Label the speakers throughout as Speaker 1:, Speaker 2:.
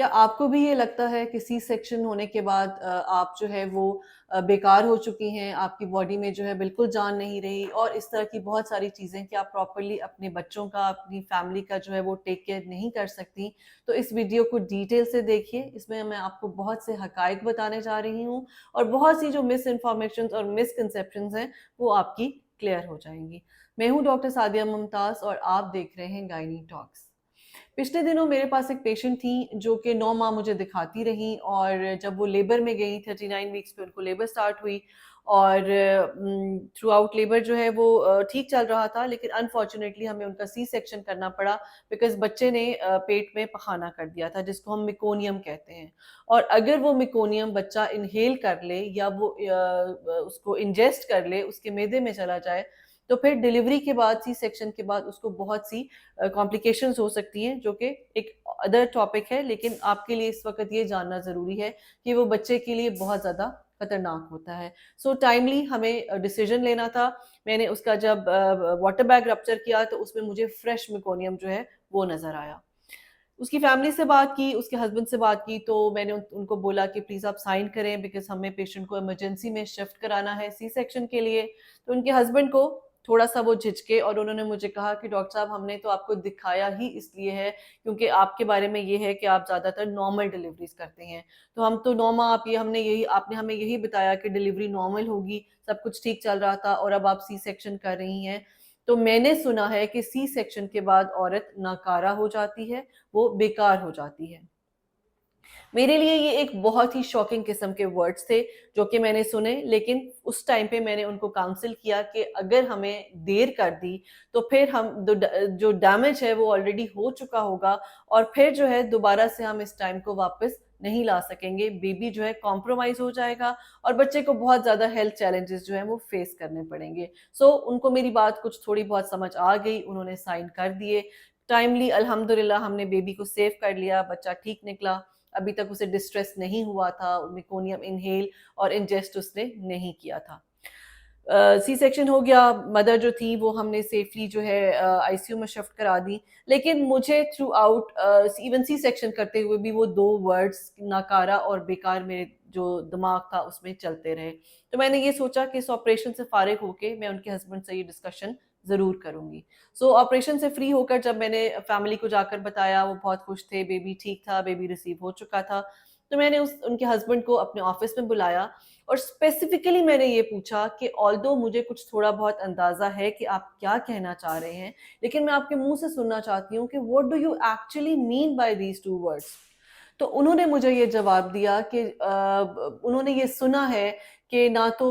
Speaker 1: क्या आपको भी ये लगता है कि सी सेक्शन होने के बाद आप जो है वो बेकार हो चुकी हैं, आपकी बॉडी में जो है बिल्कुल जान नहीं रही और इस तरह की बहुत सारी चीज़ें कि आप प्रॉपर्ली अपने बच्चों का, अपनी फैमिली का जो है वो टेक केयर नहीं कर सकती? तो इस वीडियो को डिटेल से देखिए, इसमें मैं आपको बहुत से हकाइक बताने जा रही हूँ और बहुत सी जो मिस इन्फॉर्मेशंस और मिसकंसेप्शंस हैं, वो आपकी क्लियर हो जाएँगी। मैं हूँ डॉक्टर सादिया मुमताज़ और आप देख रहे हैं गायनी टॉक्स। पिछले दिनों मेरे पास एक पेशेंट थी जो कि 9 माह मुझे दिखाती रहीं और जब वो लेबर में गई 39 वीक्स पे उनको लेबर स्टार्ट हुई और थ्रू आउट लेबर जो है वो ठीक चल रहा था, लेकिन अनफॉर्चुनेटली हमें उनका सी सेक्शन करना पड़ा बिकॉज़ बच्चे ने पेट में पखाना कर दिया था जिसको हम मेकोनियम कहते हैं। और अगर वो मेकोनियम बच्चा इन्हेल कर ले या वो उसको इंजेस्ट कर ले, उसके मैदे में चला जाए, तो फिर डिलीवरी के बाद सी सेक्शन के बाद उसको बहुत सी कॉम्प्लिकेशंस हो सकती हैं, जो कि एक अदर टॉपिक है, लेकिन आपके लिए इस वक़्त ये जानना ज़रूरी है कि वो बच्चे के लिए बहुत ज़्यादा खतरनाक होता है। सो टाइमली हमें डिसीज़न लेना था। मैंने उसका जब वाटर बैग रप्चर किया तो उसमें मुझे फ्रेश मेकोनियम जो है वो नज़र आया। उसकी फैमिली से बात की, उसके हस्बैंड से बात की तो मैंने उनको बोला कि प्लीज़ आप साइन करें बिकॉज़ हमें पेशेंट को इमरजेंसी में शिफ्ट कराना है सी सेक्शन के लिए। तो उनके हस्बैंड को थोड़ा-सा वो झिझके और उन्होंने मुझे कहा कि डॉक्टर साहब हमने तो आपको दिखाया ही इसलिए है क्योंकि आपके बारे में ये है कि आप ज़्यादातर नॉर्मल डिलीवरीज़ करते हैं। तो हम तो 9 माह आप ये हमने यही आपने हमें यही बताया कि डिलीवरी नॉर्मल होगी, सब कुछ ठीक चल रहा था और अब आप सी सेक्शन कर रही हैं। तो मैंने सुना है कि सी सेक्शन के बाद औरत नाकारा हो जाती है, वो बेकार हो जाती है। मेरे लिए ये एक बहुत ही शॉकिंग किस्म के वर्ड्स थे जो कि मैंने सुने, लेकिन उस टाइम पे मैंने उनको काउंसल किया कि अगर हमें देर कर दी तो फिर हम जो डैमेज है वो ऑलरेडी हो चुका होगा और फिर जो है दोबारा से हम इस टाइम को वापस नहीं ला सकेंगे। बेबी जो है कॉम्प्रोमाइज़ हो जाएगा और बच्चे को बहुत ज़्यादा हेल्थ चैलेंजेस जो हैं वो फेस करने पड़ेंगे। सो उनको मेरी बात कुछ थोड़ी बहुत समझ आ गई, उन्होंने साइन कर दिए। टाइमली अल्हम्दुलिल्लाह हमने बेबी को सेव कर लिया, बच्चा ठीक निकला। अभी तक उसे डिस्ट्रेस नहीं हुआ था, मेकोनियम इन्हेल और इंजेस्ट उसने नहीं किया था। सी सेक्शन हो गया, मदर जो थी वो हमने सेफली जो है आईसीयू में शिफ्ट करा दी। लेकिन मुझे throughout even C section करते हुए भी वो 2 वर्ड्स नाकारा और बेकार मेरे जो दिमाग था उसमें चलते रहे। तो मैंने ये सोचा कि इस ऑपरेशन से फ़ारिग होके मैं उनके हस्बैंड से ये डिस्कशन ज़रूर करूँगी। सो ऑपरेशन से फ्री होकर जब मैंने फैमिली को जाकर बताया, वो बहुत खुश थे, बेबी ठीक था, बेबी रिसीव हो चुका था। तो मैंने उस उनके हस्बैंड को अपने ऑफ़िस में बुलाया और स्पेसिफिकली मैंने ये पूछा कि ऑल्दो मुझे कुछ थोड़ा बहुत अंदाज़ा है कि आप क्या कहना चाह रहे हैं, लेकिन मैं आपके मुँह से सुनना चाहती हूँ कि what do you actually mean by these 2 words? तो उन्होंने मुझे ये जवाब दिया कि उन्होंने ये सुना है कि ना तो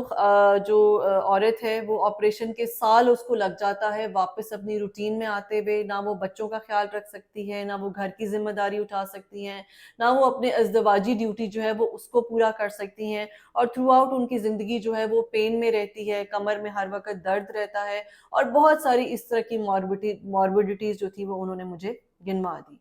Speaker 1: जो औरत है वो ऑपरेशन के साल उसको लग जाता है वापस अपनी रूटीन में आते हुए, ना वो बच्चों का ख़्याल रख सकती है, ना वो घर की ज़िम्मेदारी उठा सकती हैं, ना वो अपने अज़दवाजी ड्यूटी जो है वो उसको पूरा कर सकती हैं और थ्रू आउट उनकी ज़िंदगी जो है वो पेन में रहती है, कमर में हर वक़्त दर्द रहता है और बहुत सारी इस तरह की मॉर्बिडिटीज़ जो थी वो उन्होंने मुझे गिनवा दी।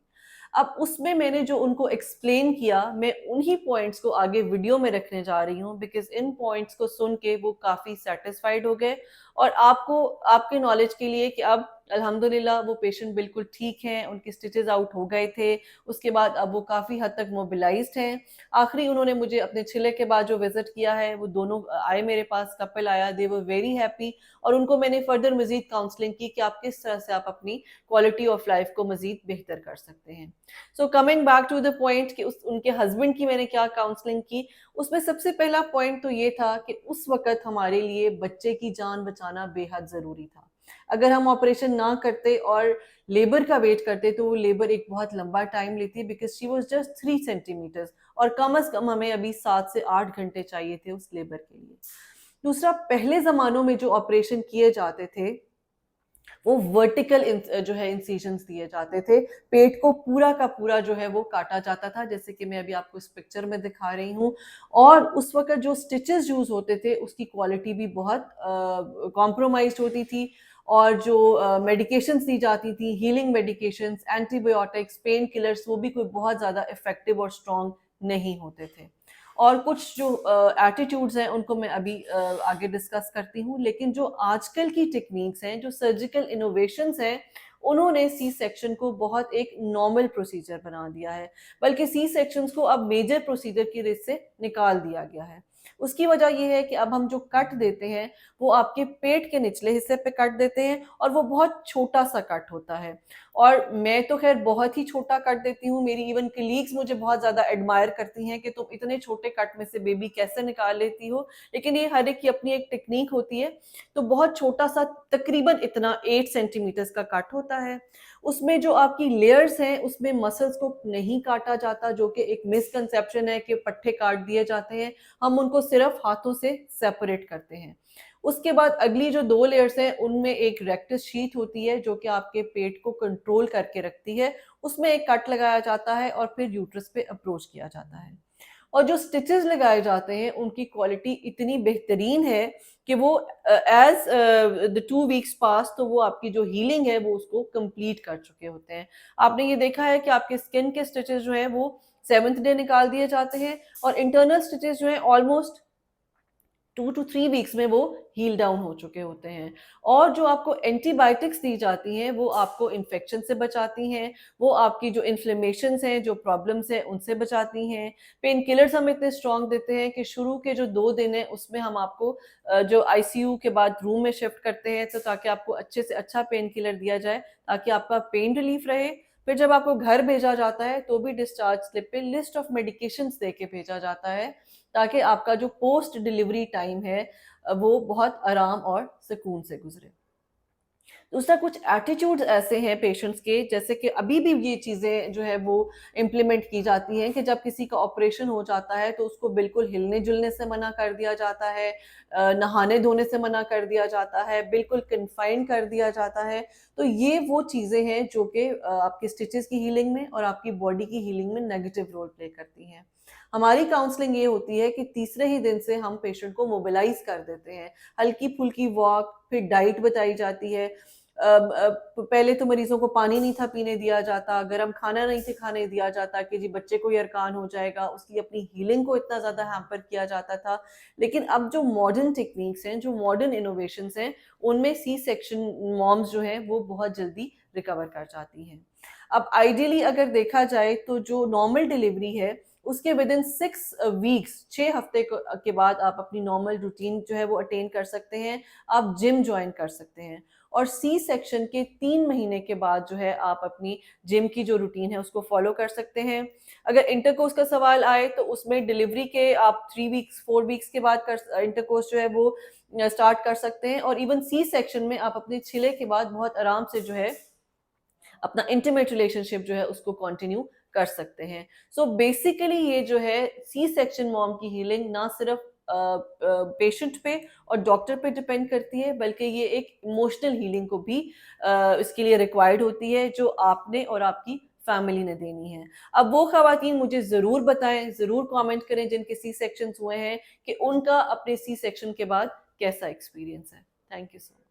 Speaker 1: अब उसमें मैंने जो उनको एक्सप्लेन किया, मैं उन्हीं पॉइंट्स को आगे वीडियो में रखने जा रही हूँ बिकॉज़ इन पॉइंट्स को सुन के वो काफ़ी सैटिस्फाइड हो गए और आपको आपके नॉलेज के लिए कि अब अल्हम्दुलिल्लाह वो पेशेंट बिल्कुल ठीक हैं, उनके स्टिचेज़ आउट हो गए थे, उसके बाद अब वो काफ़ी हद तक मोबिलाइज़्ड हैं। आखिरी उन्होंने मुझे अपने छिले के बाद जो विज़िट किया है, वो दोनों आए मेरे पास, कपल आया, दे वर वेरी हैप्पी और उनको मैंने फर्दर मज़ीद काउंसलिंग की कि आप किस तरह से आप अपनी क्वालिटी ऑफ लाइफ़ को मज़ीद बेहतर कर सकते हैं। So coming back to the point कि उस उनके हस्बैंड की मैंने क्या काउंसलिंग की, उसमें सबसे पहला पॉइंट तो ये था कि उस वक़्त हमारे लिए बच्चे की जान बचाना बेहद ज़रूरी था। अगर हम ऑपरेशन ना करते और लेबर का वेट करते तो वो लेबर एक बहुत लंबा टाइम लेती because she was just 3 centimetres और कम से कम हमें अभी 7 से 8 घंटे चाहिए थे उस लेबर के लिए। दूसरा, पहले ज़मानों में जो ऑपरेशन किए जाते थे वो वर्टिकल जो है इंसिजन्स दिए जाते थे। पेट को पूरा का पूरा जो है वो काटा जाता था, जैसे कि मैं अभी आपको इस पिक्चर में दिखा रही हूँ और उस वक़्त जो स्टिचेज़ यूज़ होते थे, उसकी क्वालिटी भी बहुत कॉम्प्रोमाइज़्ड होती थी और जो मेडिकेशंस दी जाती थी, healing medications, antibiotics, pain killers, वो भी कोई बहुत ज़्यादा इफ़ेक्टिव और स्ट्रॉन्ग नहीं होते थे। और कुछ जो एटीट्यूड्स हैं उनको मैं अभी आगे डिस्कस करती हूँ, लेकिन जो आजकल की टेक्निक्स हैं, जो सर्जिकल इनोवेशंस हैं, उन्होंने सी सेक्शन को बहुत एक नॉर्मल प्रोसीजर बना दिया है, बल्कि सी सेक्शंस को अब मेजर प्रोसीजर की लिस्ट से निकाल दिया गया है। उसकी वजह ये है कि अब हम जो कट देते हैं वो आपके पेट के निचले हिस्से पे कट देते हैं, और वो बहुत छोटा सा कट होता है। और मैं तो खैर बहुत ही छोटा कट देती हूँ, मेरी इवन कलीग्स मुझे बहुत ज़्यादा एडमायर करती हैं कि तुम इतने छोटे कट में से बेबी कैसे निकाल लेती हो, लेकिन ये हर एक की अपनी एक टेक्निक होती है। तो बहुत छोटा सा, तकरीबन इतना 8 सेंटीमीटर्स का कट होता है। उसमें जो आपकी लेयर्स हैं उसमें मसल्स को नहीं काटा जाता, जो कि एक मिसकंसेप्शन है कि पट्टे काट दिए जाते हैं। हम उनको सिर्फ हाथों से सेपरेट करते हैं। उसके बाद अगली जो 2 लेयर्स हैं उनमें एक रेक्टस शीट होती है जो कि आपके पेट को कंट्रोल करके रखती है। उसमें एक कट लगाया जाता है और फिर यूट्रस पे अप्रोच किया जाता है। और जो स्टिचेस लगाए जाते हैं उनकी क्वालिटी इतनी बेहतरीन है कि वो एज द 2 वीक्स पास तो वो आपकी जो हीलिंग है वो उसको कंप्लीट कर चुके होते हैं। आपने ये देखा है कि आपके स्किन के स्टिचेस जो हैं वो 7th डे निकाल दिए जाते हैं, और इंटरनल स्टिचेस जो हैं ऑलमोस्ट 2 to 3 वीक्स में वो हील डाउन हो चुके होते हैं। और जो आपको एंटीबायोटिक्स दी जाती हैं वो आपको इन्फेक्शन से बचाती हैं, वो आपकी जो इन्फ्लेमेशंस हैं, जो प्रॉब्लम्स हैं उनसे बचाती हैं। पेन किलर्स हम इतने स्ट्रॉन्ग देते हैं कि शुरू के जो 2 दिन हैं उसमें हम आपको जो आईसीयू के बाद रूम में शिफ्ट करते हैं, तो ताकि आपको अच्छे से अच्छा पेन किलर दिया जाए ताकि आपका पेन रिलीफ रहे। फिर जब आपको घर भेजा जाता है तो भी डिस्चार्ज स्लिप पे लिस्ट ऑफ मेडिकेशंस दे के भेजा जाता है, ताकि आपका जो पोस्ट डिलीवरी टाइम है वो बहुत आराम और सुकून से गुजरे। दूसरा, कुछ एटीट्यूड्स ऐसे हैं पेशेंट्स के, जैसे कि अभी भी ये चीज़ें जो है वो इम्प्लीमेंट की जाती हैं कि जब किसी का ऑपरेशन हो जाता है तो उसको बिल्कुल हिलने-जुलने से मना कर दिया जाता है, नहाने-धोने से मना कर दिया जाता है, बिल्कुल कन्फाइन कर दिया जाता है। तो ये वो चीज़ें हैं जो कि आपके स्टिचेज़ की हीलिंग में और आपकी बॉडी की हीलिंग में नेगेटिव रोल प्ले करती हैं। हमारी काउंसलिंग ये होती है कि तीसरे ही दिन से हम पेशेंट को मोबिलाइज़ कर देते हैं। हल्की-फुल्की वॉक, फिर डाइट बताई जाती है। पहले तो मरीजों को पानी नहीं था पीने दिया जाता, गर्म खाना नहीं था खाने दिया जाता कि जी बच्चे को ही अरकान हो जाएगा, उसकी अपनी हीलिंग को इतना ज़्यादा हैम्पर किया जाता था। लेकिन अब जो मॉडर्न टेक्निक्स हैं, जो मॉडर्न इनोवेशंस हैं, उनमें सी सेक्शन मॉम्स जो हैं वो बहुत जल्दी रिकवर कर जाती हैं। अब आइडियली अगर देखा जाए तो जो नॉर्मल डिलीवरी है उसके विदिन 6 वीक्स, 6 हफ्ते के बाद आप अपनी नॉर्मल रूटीन जो है वो अटेन कर सकते हैं। आप जिम ज्वाइन कर सकते हैं, और सी सेक्शन के 3 महीने के बाद जो है आप अपनी जिम की जो रूटीन है उसको फॉलो कर सकते हैं। अगर इंटरकोर्स का सवाल आए तो उसमें डिलीवरी के आप 3 वीक्स 4 वीक्स के बाद कर इंटरकोर्स जो है वो स्टार्ट कर सकते हैं, और इवन सी सेक्शन में आप अपने छिले के बाद बहुत आराम से जो है अपना इंटीमेट रिलेशनशिप जो है उसको कंटिन्यू कर सकते हैं। सो बेसिकली ये जो है सी सेक्शन मॉम की हीलिंग ना सिर्फ पेशेंट पे और डॉक्टर पे डिपेंड करती है, बल्कि ये एक इमोशनल हीलिंग को भी इसके लिए रिक्वायर्ड होती है जो आपने और आपकी फैमिली ने देनी है। अब वो खवातीन मुझे ज़रूर बताएं, ज़रूर कमेंट करें जिनके सी सेक्शंस हुए हैं कि उनका अपने सी सेक्शन के बाद कैसा एक्सपीरियंस है। Thank you so much.